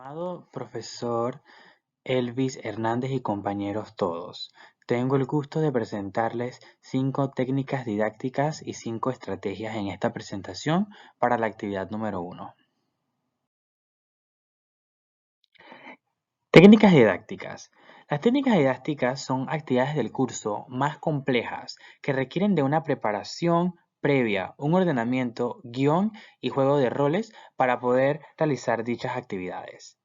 Estimado profesor Elvis Hernández y compañeros todos, tengo el gusto de presentarles 5 técnicas didácticas y 5 estrategias en esta presentación para la actividad número 1. Técnicas didácticas. Las técnicas didácticas son actividades del curso más complejas que requieren de una preparación previa, un ordenamiento, guión y juego de roles para poder realizar dichas actividades.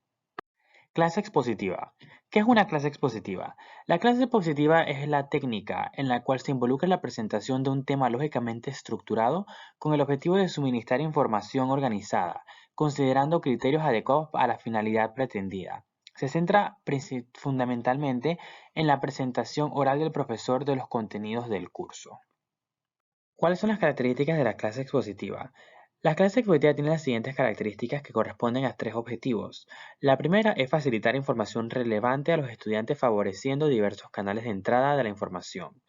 Clase expositiva. ¿Qué es una clase expositiva? La clase expositiva es la técnica en la cual se involucra la presentación de un tema lógicamente estructurado con el objetivo de suministrar información organizada, considerando criterios adecuados a la finalidad pretendida. Se centra fundamentalmente en la presentación oral del profesor de los contenidos del curso. ¿Cuáles son las características de la clase expositiva? La clase expositiva tiene las siguientes características que corresponden a 3 objetivos. La primera es facilitar información relevante a los estudiantes favoreciendo diversos canales de entrada de la información.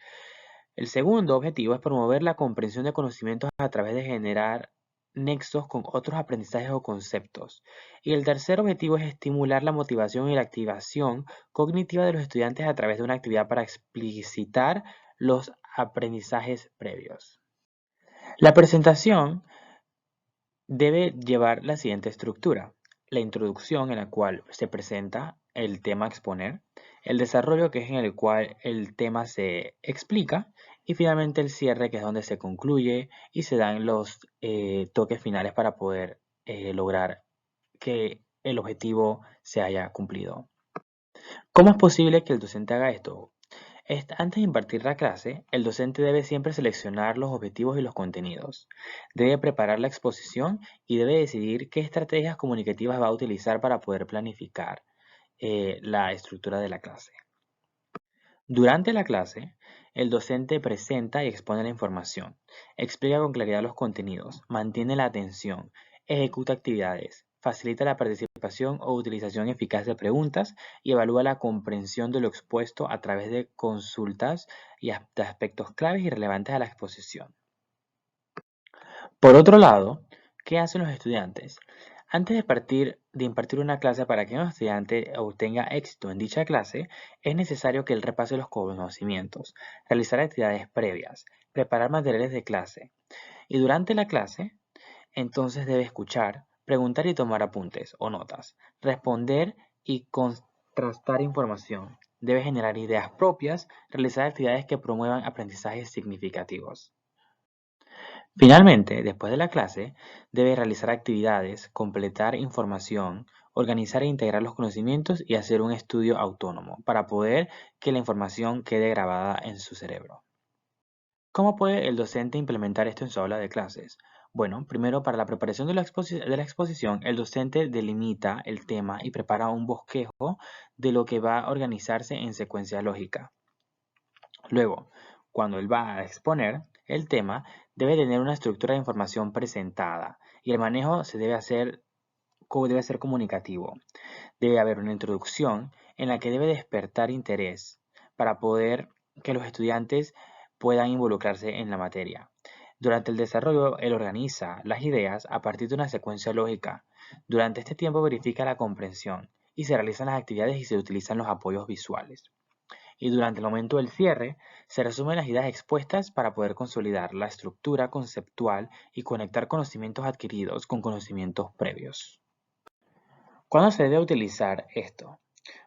El segundo objetivo es promover la comprensión de conocimientos a través de generar nexos con otros aprendizajes o conceptos. Y el tercer objetivo es estimular la motivación y la activación cognitiva de los estudiantes a través de una actividad para explicitar los aprendizajes previos. La presentación debe llevar la siguiente estructura: la introducción, en la cual se presenta el tema a exponer; el desarrollo, que es en el cual el tema se explica; y finalmente el cierre, que es donde se concluye y se dan los toques finales para poder lograr que el objetivo se haya cumplido. ¿Cómo es posible que el docente haga esto? Antes de impartir la clase, el docente debe siempre seleccionar los objetivos y los contenidos. Debe preparar la exposición y debe decidir qué estrategias comunicativas va a utilizar para poder planificar la estructura de la clase. Durante la clase, el docente presenta y expone la información, explica con claridad los contenidos, mantiene la atención, ejecuta actividades, facilita la participación o utilización eficaz de preguntas y evalúa la comprensión de lo expuesto a través de consultas y de aspectos claves y relevantes a la exposición. Por otro lado, ¿qué hacen los estudiantes? Antes de impartir una clase, para que un estudiante obtenga éxito en dicha clase, es necesario que él repase los conocimientos, realizar actividades previas, preparar materiales de clase. Y durante la clase, entonces debe escuchar, preguntar y tomar apuntes o notas, responder y contrastar información. Debe generar ideas propias, realizar actividades que promuevan aprendizajes significativos. Finalmente, después de la clase, debe realizar actividades, completar información, organizar e integrar los conocimientos y hacer un estudio autónomo para poder que la información quede grabada en su cerebro. ¿Cómo puede el docente implementar esto en su aula de clases? Bueno, primero, para la preparación de la exposición, el docente delimita el tema y prepara un bosquejo de lo que va a organizarse en secuencia lógica. Luego, cuando él va a exponer el tema, debe tener una estructura de información presentada y el manejo debe ser comunicativo. Debe haber una introducción en la que debe despertar interés para poder que los estudiantes puedan involucrarse en la materia. Durante el desarrollo, él organiza las ideas a partir de una secuencia lógica. Durante este tiempo verifica la comprensión y se realizan las actividades y se utilizan los apoyos visuales. Y durante el momento del cierre, se resumen las ideas expuestas para poder consolidar la estructura conceptual y conectar conocimientos adquiridos con conocimientos previos. ¿Cuándo se debe utilizar esto?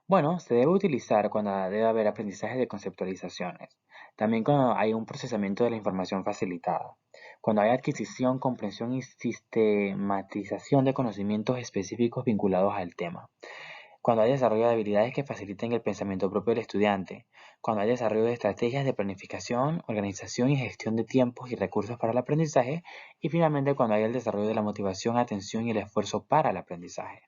Bueno, se debe utilizar cuando debe haber aprendizaje de conceptualizaciones. También cuando hay un procesamiento de la información facilitada. Cuando hay adquisición, comprensión y sistematización de conocimientos específicos vinculados al tema. Cuando hay desarrollo de habilidades que faciliten el pensamiento propio del estudiante, cuando hay desarrollo de estrategias de planificación, organización y gestión de tiempos y recursos para el aprendizaje, y finalmente cuando hay el desarrollo de la motivación, atención y el esfuerzo para el aprendizaje.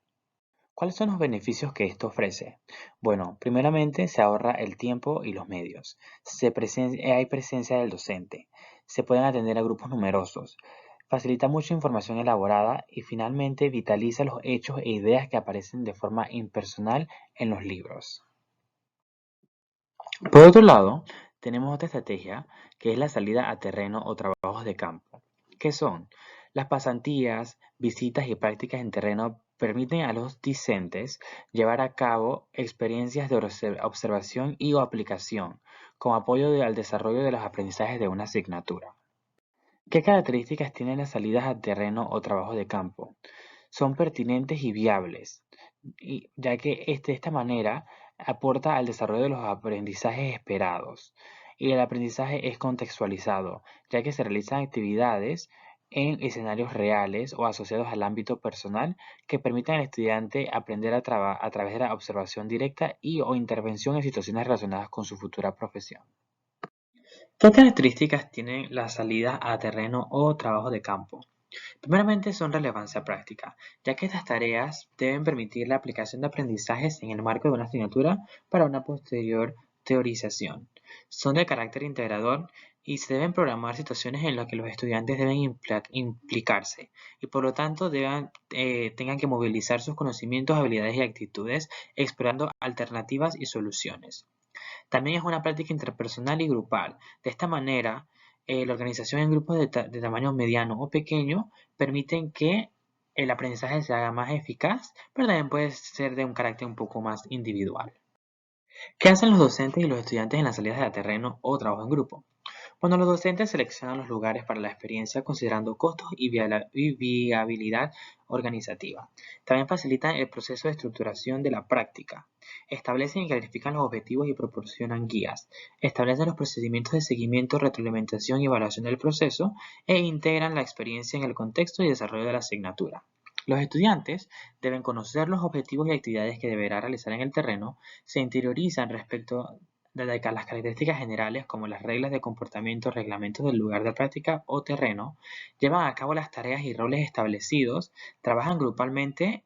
¿Cuáles son los beneficios que esto ofrece? Bueno, primeramente se ahorra el tiempo y los medios. Hay presencia del docente. Se pueden atender a grupos numerosos. Facilita mucha información elaborada y finalmente vitaliza los hechos e ideas que aparecen de forma impersonal en los libros. Por otro lado, tenemos otra estrategia que es la salida a terreno o trabajos de campo. ¿Qué son? Las pasantías, visitas y prácticas en terreno permiten a los discentes llevar a cabo experiencias de observación y o aplicación como apoyo al desarrollo de los aprendizajes de una asignatura. ¿Qué características tienen las salidas a terreno o trabajo de campo? Son pertinentes y viables, ya que de esta manera aporta al desarrollo de los aprendizajes esperados. Y el aprendizaje es contextualizado, ya que se realizan actividades en escenarios reales o asociados al ámbito personal que permitan al estudiante aprender a través de la observación directa y o intervención en situaciones relacionadas con su futura profesión. ¿Qué características tienen la salida a terreno o trabajo de campo? Primeramente son relevancia práctica, ya que estas tareas deben permitir la aplicación de aprendizajes en el marco de una asignatura para una posterior teorización. Son de carácter integrador y se deben programar situaciones en las que los estudiantes deben implicarse y por lo tanto tengan que movilizar sus conocimientos, habilidades y actitudes explorando alternativas y soluciones. También es una práctica interpersonal y grupal. De esta manera, la organización en grupos de tamaño mediano o pequeño permiten que el aprendizaje se haga más eficaz, pero también puede ser de un carácter un poco más individual. ¿Qué hacen los docentes y los estudiantes en las salidas de terreno o trabajo en grupo? Cuando los docentes seleccionan los lugares para la experiencia considerando costos y viabilidad organizativa. También facilitan el proceso de estructuración de la práctica. Establecen y clarifican los objetivos y proporcionan guías. Establecen los procedimientos de seguimiento, retroalimentación y evaluación del proceso e integran la experiencia en el contexto y desarrollo de la asignatura. Los estudiantes deben conocer los objetivos y actividades que deberá realizar en el terreno, se interiorizan respecto de las características generales como las reglas de comportamiento, reglamentos del lugar de práctica o terreno, llevan a cabo las tareas y roles establecidos, trabajan grupalmente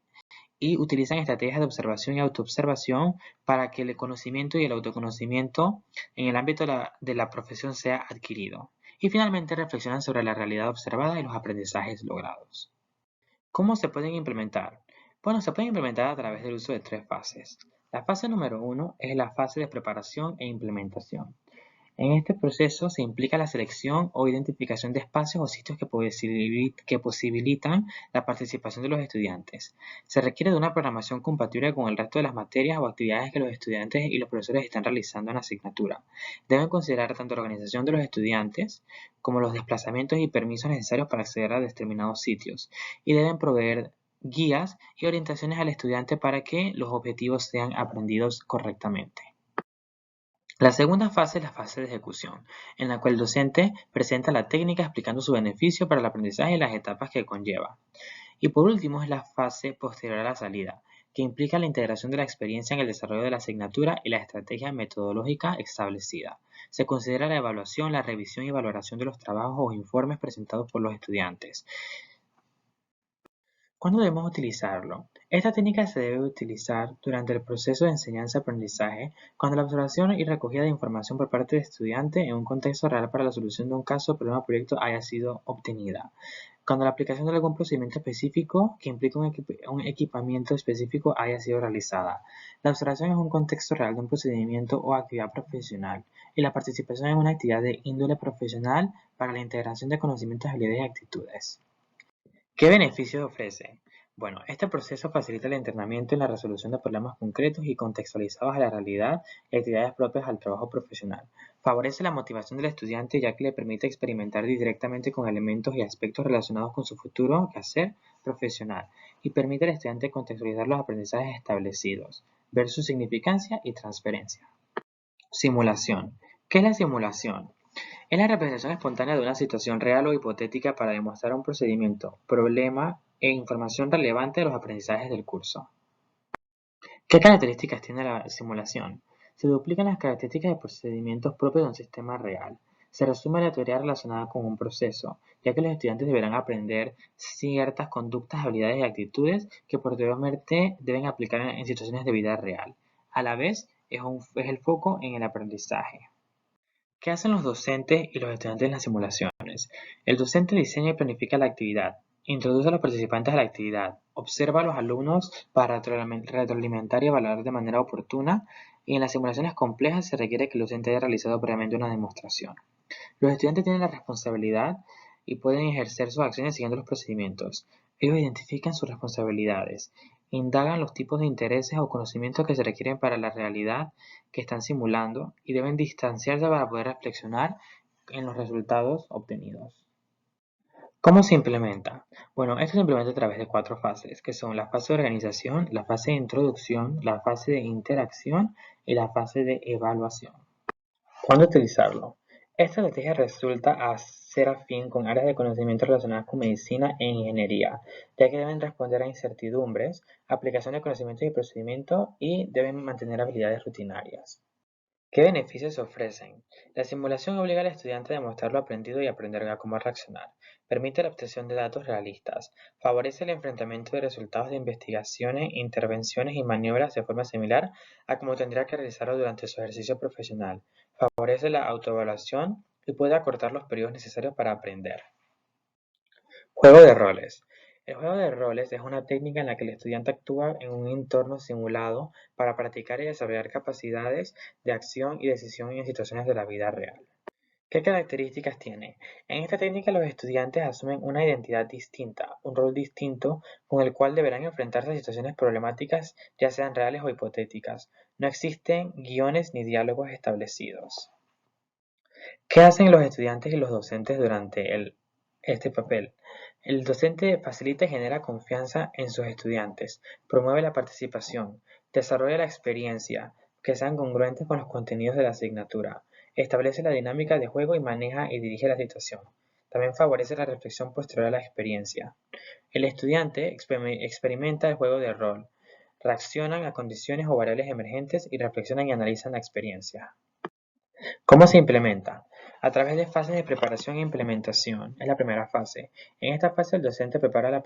y utilizan estrategias de observación y autoobservación para que el conocimiento y el autoconocimiento en el ámbito de la profesión sea adquirido. Y finalmente reflexionan sobre la realidad observada y los aprendizajes logrados. ¿Cómo se pueden implementar? Bueno, se pueden implementar a través del uso de tres fases. La fase número 1 es la fase de preparación e implementación. En este proceso se implica la selección o identificación de espacios o sitios que posibilitan la participación de los estudiantes. Se requiere de una programación compatible con el resto de las materias o actividades que los estudiantes y los profesores están realizando en la asignatura. Deben considerar tanto la organización de los estudiantes como los desplazamientos y permisos necesarios para acceder a determinados sitios y deben proveer guías y orientaciones al estudiante para que los objetivos sean aprendidos correctamente. La segunda fase es la fase de ejecución, en la cual el docente presenta la técnica explicando su beneficio para el aprendizaje y las etapas que conlleva. Y por último es la fase posterior a la salida, que implica la integración de la experiencia en el desarrollo de la asignatura y la estrategia metodológica establecida. Se considera la evaluación, la revisión y valoración de los trabajos o informes presentados por los estudiantes. ¿Cuándo debemos utilizarlo? Esta técnica se debe utilizar durante el proceso de enseñanza-aprendizaje, cuando la observación y recogida de información por parte del estudiante en un contexto real para la solución de un caso o problema o proyecto haya sido obtenida. Cuando la aplicación de algún procedimiento específico que implique un equipamiento específico haya sido realizada. La observación es un contexto real de un procedimiento o actividad profesional y la participación en una actividad de índole profesional para la integración de conocimientos, habilidades y actitudes. ¿Qué beneficios ofrece? Bueno, este proceso facilita el entrenamiento en la resolución de problemas concretos y contextualizados a la realidad y actividades propias al trabajo profesional. Favorece la motivación del estudiante ya que le permite experimentar directamente con elementos y aspectos relacionados con su futuro quehacer profesional y permite al estudiante contextualizar los aprendizajes establecidos, ver su significancia y transferencia. Simulación. ¿Qué es la simulación? Es la representación espontánea de una situación real o hipotética para demostrar un procedimiento, problema e información relevante de los aprendizajes del curso. ¿Qué características tiene la simulación? Se duplican las características de procedimientos propios de un sistema real. Se resume la teoría relacionada con un proceso, ya que los estudiantes deberán aprender ciertas conductas, habilidades y actitudes que posteriormente deben aplicar en situaciones de vida real. A la vez, es el foco en el aprendizaje. ¿Qué hacen los docentes y los estudiantes en las simulaciones? El docente diseña y planifica la actividad, introduce a los participantes a la actividad, observa a los alumnos para retroalimentar y evaluar de manera oportuna, y en las simulaciones complejas se requiere que el docente haya realizado previamente una demostración. Los estudiantes tienen la responsabilidad y pueden ejercer sus acciones siguiendo los procedimientos. Ellos identifican sus responsabilidades, indagan los tipos de intereses o conocimientos que se requieren para la realidad que están simulando y deben distanciarse para poder reflexionar en los resultados obtenidos. ¿Cómo se implementa? Bueno, esto se implementa a través de 4 fases, que son la fase de organización, la fase de introducción, la fase de interacción y la fase de evaluación. ¿Cuándo utilizarlo? Esta estrategia resulta a ser afín con áreas de conocimiento relacionadas con medicina e ingeniería, ya que deben responder a incertidumbres, aplicación de conocimientos y procedimientos y deben mantener habilidades rutinarias. ¿Qué beneficios ofrecen? La simulación obliga al estudiante a demostrar lo aprendido y aprender a cómo reaccionar. Permite la obtención de datos realistas. Favorece el enfrentamiento de resultados de investigaciones, intervenciones y maniobras de forma similar a como tendría que realizarlo durante su ejercicio profesional. Favorece la autoevaluación y puede acortar los periodos necesarios para aprender. Juego de roles. El juego de roles es una técnica en la que el estudiante actúa en un entorno simulado para practicar y desarrollar capacidades de acción y decisión en situaciones de la vida real. ¿Qué características tiene? En esta técnica los estudiantes asumen una identidad distinta, un rol distinto con el cual deberán enfrentarse a situaciones problemáticas, ya sean reales o hipotéticas. No existen guiones ni diálogos establecidos. ¿Qué hacen los estudiantes y los docentes durante este papel? El docente facilita y genera confianza en sus estudiantes, promueve la participación, desarrolla la experiencia, que sean congruentes con los contenidos de la asignatura, establece la dinámica de juego y maneja y dirige la situación. También favorece la reflexión posterior a la experiencia. El estudiante experimenta el juego de rol, reaccionan a condiciones o variables emergentes y reflexionan y analizan la experiencia. ¿Cómo se implementa? A través de fases de preparación e implementación. Es la primera fase. En esta fase el docente prepara la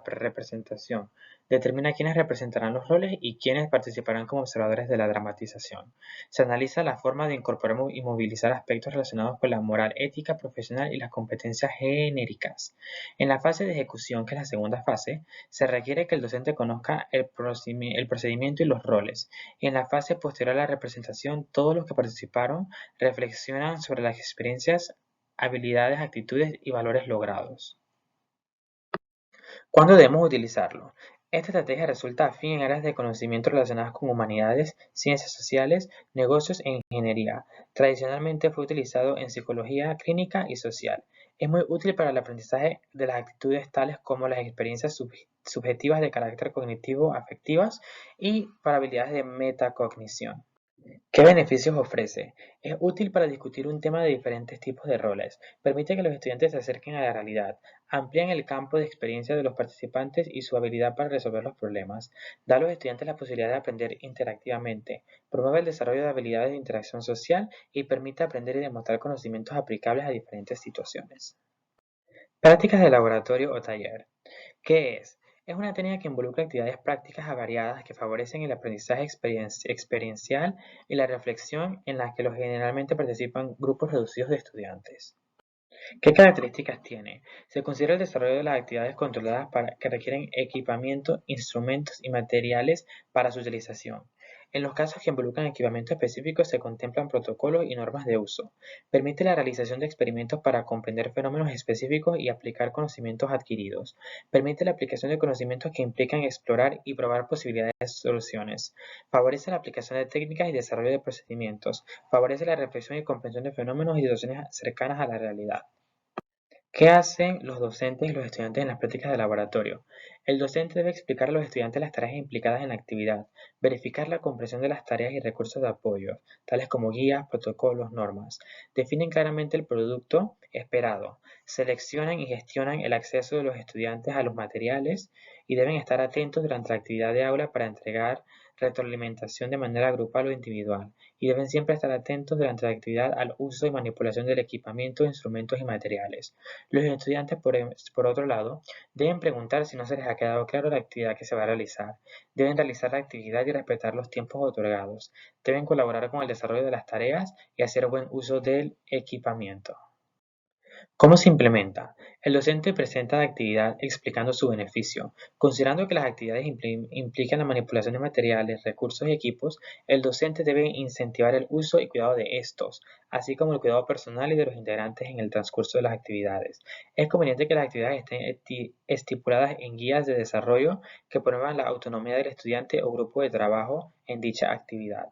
representación, determina quiénes representarán los roles y quiénes participarán como observadores de la dramatización. Se analiza la forma de incorporar y movilizar aspectos relacionados con la moral ética profesional y las competencias genéricas. En la fase de ejecución, que es la segunda fase, se requiere que el docente conozca el procedimiento y los roles. Y en la fase posterior a la representación, todos los que participaron reflexionan sobre las experiencias, habilidades, actitudes y valores logrados. ¿Cuándo debemos utilizarlo? Esta estrategia resulta afín en áreas de conocimiento relacionadas con humanidades, ciencias sociales, negocios e ingeniería. Tradicionalmente fue utilizado en psicología clínica y social. Es muy útil para el aprendizaje de las actitudes tales como las experiencias subjetivas de carácter cognitivo afectivas y para habilidades de metacognición. ¿Qué beneficios ofrece? Es útil para discutir un tema de diferentes tipos de roles, permite que los estudiantes se acerquen a la realidad, amplían el campo de experiencia de los participantes y su habilidad para resolver los problemas, da a los estudiantes la posibilidad de aprender interactivamente, promueve el desarrollo de habilidades de interacción social y permite aprender y demostrar conocimientos aplicables a diferentes situaciones. Prácticas de laboratorio o taller. ¿Qué es? Es una técnica que involucra actividades prácticas variadas que favorecen el aprendizaje experiencial y la reflexión en las que generalmente participan grupos reducidos de estudiantes. ¿Qué características tiene? Se considera el desarrollo de las actividades controladas que requieren equipamiento, instrumentos y materiales para su utilización. En los casos que involucran equipamiento específico se contemplan protocolos y normas de uso. Permite la realización de experimentos para comprender fenómenos específicos y aplicar conocimientos adquiridos. Permite la aplicación de conocimientos que implican explorar y probar posibilidades de soluciones. Favorece la aplicación de técnicas y desarrollo de procedimientos. Favorece la reflexión y comprensión de fenómenos y situaciones cercanas a la realidad. ¿Qué hacen los docentes y los estudiantes en las prácticas de laboratorio? El docente debe explicar a los estudiantes las tareas implicadas en la actividad, verificar la comprensión de las tareas y recursos de apoyo, tales como guías, protocolos, normas. Definen claramente el producto esperado, seleccionan y gestionan el acceso de los estudiantes a los materiales y deben estar atentos durante la actividad de aula para entregar retroalimentación de manera grupal o individual y deben siempre estar atentos durante la actividad al uso y manipulación del equipamiento, instrumentos y materiales. Los estudiantes, por otro lado, deben preguntar si no se les ha quedado claro la actividad que se va a realizar. Deben realizar la actividad y respetar los tiempos otorgados. Deben colaborar con el desarrollo de las tareas y hacer buen uso del equipamiento. ¿Cómo se implementa? El docente presenta la actividad explicando su beneficio. Considerando que las actividades implican la manipulación de materiales, recursos y equipos, el docente debe incentivar el uso y cuidado de estos, así como el cuidado personal y de los integrantes en el transcurso de las actividades. Es conveniente que las actividades estén estipuladas en guías de desarrollo que promuevan la autonomía del estudiante o grupo de trabajo en dicha actividad.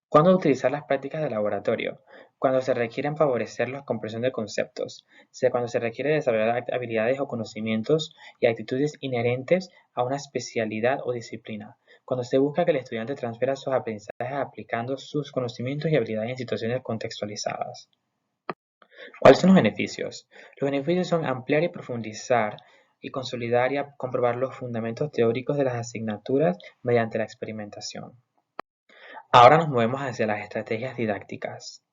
¿Cuándo utilizar las prácticas de laboratorio? Cuando se requieren favorecer la comprensión de conceptos, cuando se requiere desarrollar habilidades o conocimientos y actitudes inherentes a una especialidad o disciplina, cuando se busca que el estudiante transfiera sus aprendizajes aplicando sus conocimientos y habilidades en situaciones contextualizadas. ¿Cuáles son los beneficios? Los beneficios son ampliar y profundizar y consolidar y comprobar los fundamentos teóricos de las asignaturas mediante la experimentación. Ahora nos movemos hacia las estrategias didácticas.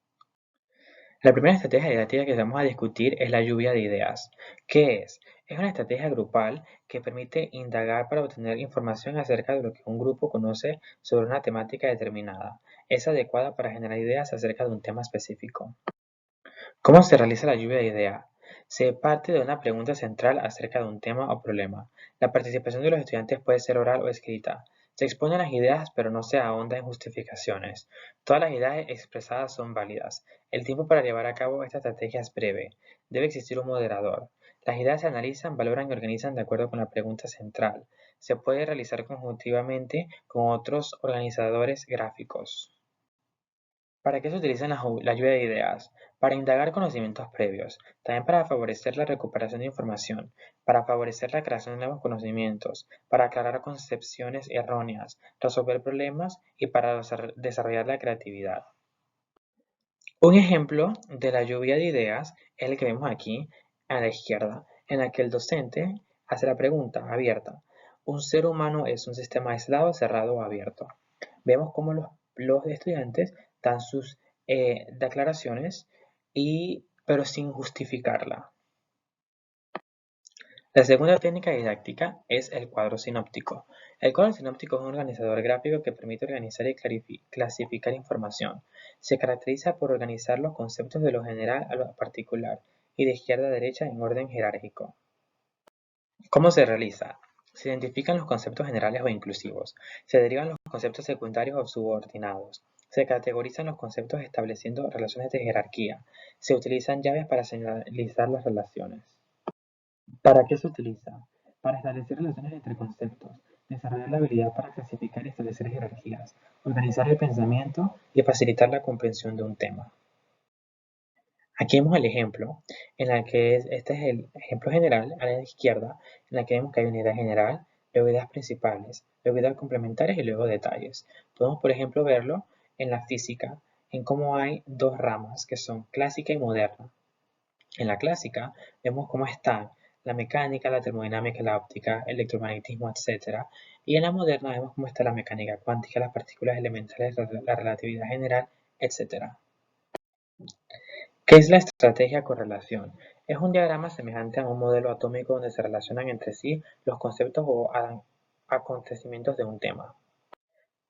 La primera estrategia didáctica que vamos a discutir es la lluvia de ideas. ¿Qué es? Es una estrategia grupal que permite indagar para obtener información acerca de lo que un grupo conoce sobre una temática determinada. Es adecuada para generar ideas acerca de un tema específico. ¿Cómo se realiza la lluvia de ideas? Se parte de una pregunta central acerca de un tema o problema. La participación de los estudiantes puede ser oral o escrita. Se exponen las ideas, pero no se ahonda en justificaciones. Todas las ideas expresadas son válidas. El tiempo para llevar a cabo esta estrategia es breve. Debe existir un moderador. Las ideas se analizan, valoran y organizan de acuerdo con la pregunta central. Se puede realizar conjuntivamente con otros organizadores gráficos. ¿Para qué se utilizan la lluvia de ideas? Para indagar conocimientos previos, también para favorecer la recuperación de información, para favorecer la creación de nuevos conocimientos, para aclarar concepciones erróneas, resolver problemas y para desarrollar la creatividad. Un ejemplo de la lluvia de ideas es el que vemos aquí a la izquierda, en la que el docente hace la pregunta abierta. ¿Un ser humano es un sistema aislado, cerrado o abierto? Vemos cómo los estudiantes dan sus declaraciones, pero sin justificarla. La segunda técnica didáctica es el cuadro sinóptico. El cuadro sinóptico es un organizador gráfico que permite organizar y clasificar información. Se caracteriza por organizar los conceptos de lo general a lo particular y de izquierda a derecha en orden jerárquico. ¿Cómo se realiza? Se identifican los conceptos generales o inclusivos. Se derivan los conceptos secundarios o subordinados. Se categorizan los conceptos estableciendo relaciones de jerarquía. Se utilizan llaves para señalizar las relaciones. ¿Para qué se utiliza? Para establecer relaciones entre conceptos, desarrollar la habilidad para clasificar y establecer jerarquías, organizar el pensamiento y facilitar la comprensión de un tema. Aquí vemos el ejemplo, este es el ejemplo general a la izquierda, en la que vemos que hay una idea general, luego ideas principales, luego ideas complementarias y luego detalles. Podemos, por ejemplo, verlo en la física, en cómo hay dos ramas que son clásica y moderna. En la clásica vemos cómo están la mecánica, la termodinámica, la óptica, el electromagnetismo, etc. Y en la moderna vemos cómo está la mecánica cuántica, las partículas elementales, la relatividad general, etc. ¿Qué es la estrategia correlación? Es un diagrama semejante a un modelo atómico donde se relacionan entre sí los conceptos o acontecimientos de un tema.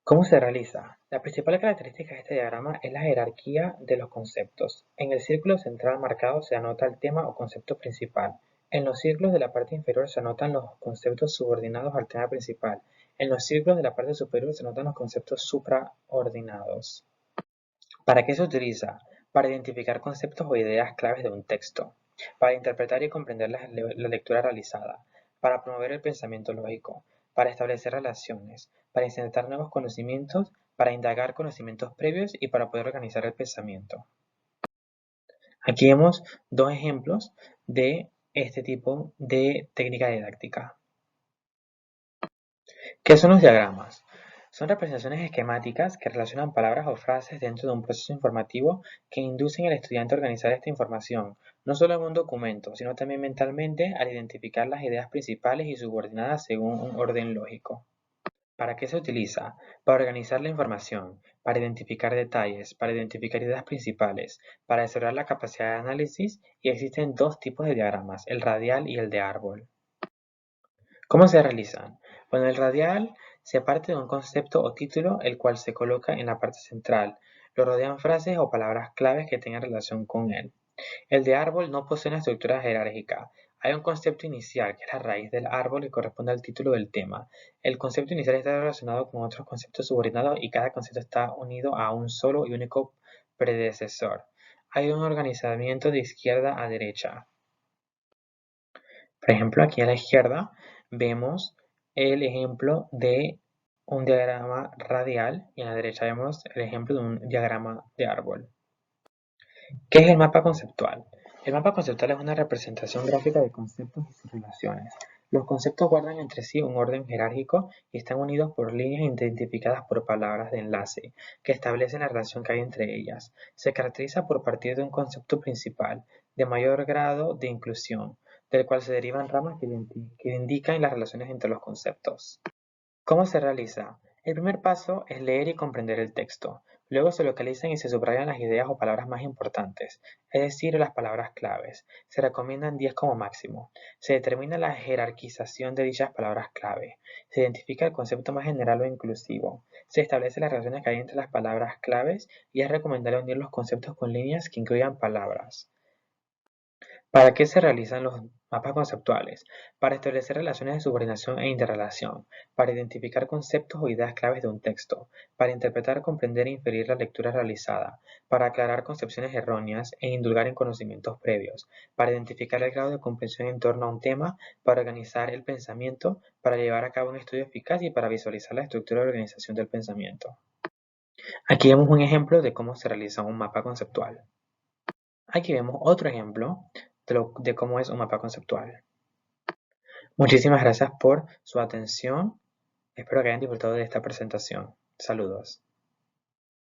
¿Cómo se realiza? La principal característica de este diagrama es la jerarquía de los conceptos. En el círculo central marcado se anota el tema o concepto principal. En los círculos de la parte inferior se anotan los conceptos subordinados al tema principal. En los círculos de la parte superior se anotan los conceptos supraordinados. ¿Para qué se utiliza? Para identificar conceptos o ideas claves de un texto, para interpretar y comprender la lectura realizada, para promover el pensamiento lógico, para establecer relaciones, para insertar nuevos conocimientos, para indagar conocimientos previos y para poder organizar el pensamiento. Aquí vemos dos ejemplos de este tipo de técnica didáctica. ¿Qué son los diagramas? Son representaciones esquemáticas que relacionan palabras o frases dentro de un proceso informativo que inducen al estudiante a organizar esta información, no solo en un documento, sino también mentalmente al identificar las ideas principales y subordinadas según un orden lógico. ¿Para qué se utiliza? Para organizar la información, para identificar detalles, para identificar ideas principales, para desarrollar la capacidad de análisis, y existen dos tipos de diagramas, el radial y el de árbol. ¿Cómo se realizan? Bueno, el radial se parte de un concepto o título, el cual se coloca en la parte central. Lo rodean frases o palabras claves que tengan relación con él. El de árbol no posee una estructura jerárquica. Hay un concepto inicial, que es la raíz del árbol, que corresponde al título del tema. El concepto inicial está relacionado con otros conceptos subordinados y cada concepto está unido a un solo y único predecesor. Hay un organizamiento de izquierda a derecha. Por ejemplo, aquí a la izquierda vemos el ejemplo de un diagrama radial y a la derecha vemos el ejemplo de un diagrama de árbol. ¿Qué es el mapa conceptual? El mapa conceptual es una representación gráfica de conceptos y sus relaciones. Los conceptos guardan entre sí un orden jerárquico y están unidos por líneas identificadas por palabras de enlace, que establecen la relación que hay entre ellas. Se caracteriza por partir de un concepto principal, de mayor grado de inclusión, del cual se derivan ramas que indican las relaciones entre los conceptos. ¿Cómo se realiza? El primer paso es leer y comprender el texto. Luego se localizan y se subrayan las ideas o palabras más importantes, es decir, las palabras claves. Se recomiendan 10 como máximo. Se determina la jerarquización de dichas palabras clave. Se identifica el concepto más general o inclusivo. Se establecen las relaciones que hay entre las palabras claves y es recomendable unir los conceptos con líneas que incluyan palabras. ¿Para qué se realizan los mapas conceptuales? Para establecer relaciones de subordinación e interrelación, para identificar conceptos o ideas claves de un texto, para interpretar, comprender e inferir la lectura realizada, para aclarar concepciones erróneas e indulgar en conocimientos previos, para identificar el grado de comprensión en torno a un tema, para organizar el pensamiento, para llevar a cabo un estudio eficaz y para visualizar la estructura de organización del pensamiento. Aquí vemos un ejemplo de cómo se realiza un mapa conceptual. Aquí vemos otro ejemplo de cómo es un mapa conceptual. Muchísimas gracias por su atención. Espero que hayan disfrutado de esta presentación. Saludos.